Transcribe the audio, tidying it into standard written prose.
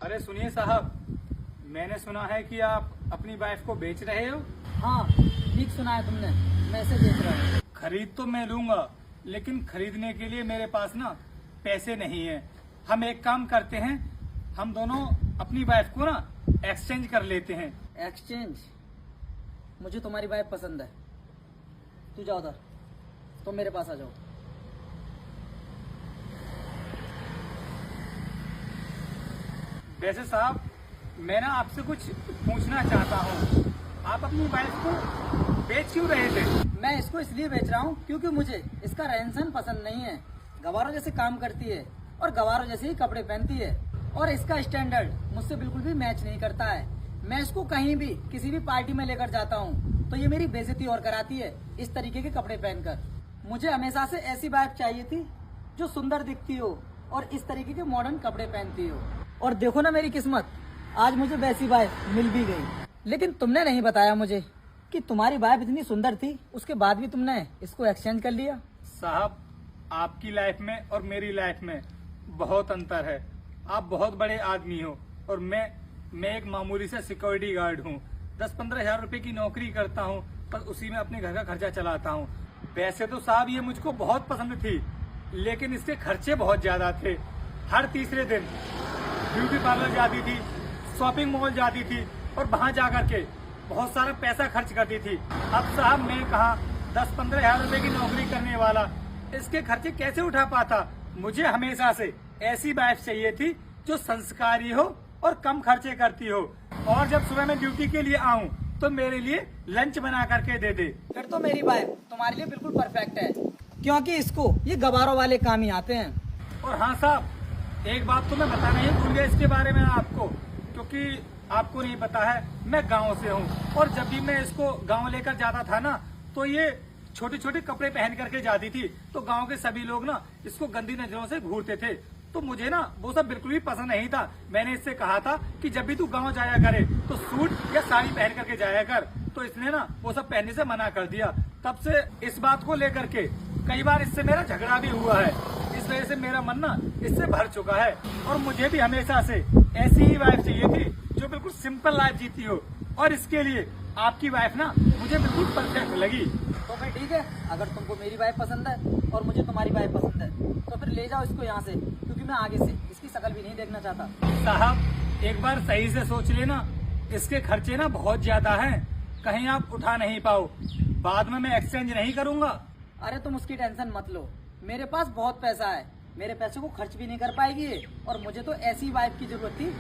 अरे सुनिए साहब, मैंने सुना है कि आप अपनी वाइफ को बेच रहे हो। हाँ, ठीक सुना है तुमने। मैं इसे बेच रहा हूँ। खरीद तो मैं लूंगा, लेकिन खरीदने के लिए मेरे पास ना पैसे नहीं है। हम एक काम करते हैं, हम दोनों अपनी वाइफ को ना एक्सचेंज कर लेते हैं। एक्सचेंज? मुझे तुम्हारी वाइफ पसंद है। तू जाओ उधर, तुम मेरे पास आ जाओ। वैसे साहब, मैं ना आपसे कुछ पूछना चाहता हूँ। आप अपनी वाइफ को बेच क्यों रहे थे? मैं इसको इसलिए बेच रहा हूँ क्योंकि मुझे इसका रहन सहन पसंद नहीं है। गवारों जैसे काम करती है और गवारों जैसे ही कपड़े पहनती है, और इसका स्टैंडर्ड मुझसे बिल्कुल भी मैच नहीं करता है। मैं इसको कहीं भी किसी भी पार्टी में लेकर जाता हूँ तो ये मेरी बेइज्जती और कराती है इस तरीके के कपड़े पहनकर। मुझे हमेशा से ऐसी वाइफ चाहिए थी जो सुंदर दिखती हो और इस तरीके के मॉडर्न कपड़े पहनती हो। और देखो ना मेरी किस्मत, आज मुझे वैसी वाइफ मिल भी गई। लेकिन तुमने नहीं बताया मुझे कि तुम्हारी वाइफ इतनी सुंदर थी, उसके बाद भी तुमने इसको एक्सचेंज कर लिया। साहब, आपकी लाइफ में और मेरी लाइफ में बहुत अंतर है। आप बहुत बड़े आदमी हो और मैं एक मामूली सा सिक्योरिटी गार्ड हूँ। 10-15 हजार रुपए की नौकरी करता हूँ, पर उसी में अपने घर का खर्चा चलाता हूँ। वैसे तो साहब ये मुझको बहुत पसंद थी, लेकिन इसके खर्चे बहुत ज्यादा थे। हर तीसरे दिन ब्यूटी पार्लर जाती थी, शॉपिंग मॉल जाती थी और वहां जाकर के बहुत सारा पैसा खर्च करती थी। अब साहब मैं कहा 10-15 हजार रुपए की नौकरी करने वाला इसके खर्चे कैसे उठा पाता। मुझे हमेशा से ऐसी वाइफ चाहिए थी जो संस्कारी हो और कम खर्चे करती हो, और जब सुबह मैं ड्यूटी के लिए आऊं तो मेरे लिए लंच बना करके दे दे। फिर तो मेरी वाइफ तुम्हारे लिए बिल्कुल परफेक्ट है, क्योंकि इसको ये गवारों वाले काम ही आते हैं। और हाँ साहब, एक बात तो मैं बताना ही भूल गया इसके बारे में आपको, क्योंकि आपको नहीं पता है मैं गांव से हूँ, और जब भी मैं इसको गांव लेकर जाता था ना तो ये छोटे छोटे कपड़े पहन करके जाती थी, तो गांव के सभी लोग ना इसको गंदी नजरों से घूरते थे। तो मुझे ना वो सब बिल्कुल भी पसंद नहीं था। मैंने इससे कहा था कि जब भी तू गांव जाया करे तो सूट या साड़ी पहन करके जाया कर, तो इसने ना वो सब पहनने से मना कर दिया। तब से इस बात को लेकर के कई बार इससे मेरा झगड़ा भी हुआ है। इस वजह से मेरा मन ना इससे भर चुका है, और मुझे भी हमेशा से ऐसी ही वाइफ चाहिए थी जो बिल्कुल सिंपल लाइफ जीती हो, और इसके लिए आपकी वाइफ ना मुझे बिल्कुल परफेक्ट लगी। तो फिर ठीक है, अगर तुमको मेरी वाइफ पसंद है और मुझे तुम्हारी वाइफ पसंद है तो फिर ले जाओ इसको यहाँ से, क्योंकि मैं आगे से इसकी शक्ल भी नहीं देखना चाहता। साहब, एक बार सही से सोच लेना, इसके खर्चे ना बहुत ज्यादा हैं, कहीं आप उठा नहीं पाओ। बाद में मैं एक्सचेंज नहीं करूंगा। अरे तुम उसकी टेंशन मत लो, मेरे पास बहुत पैसा है। मेरे पैसे को खर्च भी नहीं कर पाएगी ये, और मुझे तो ऐसी वाइफ की जरूरत थी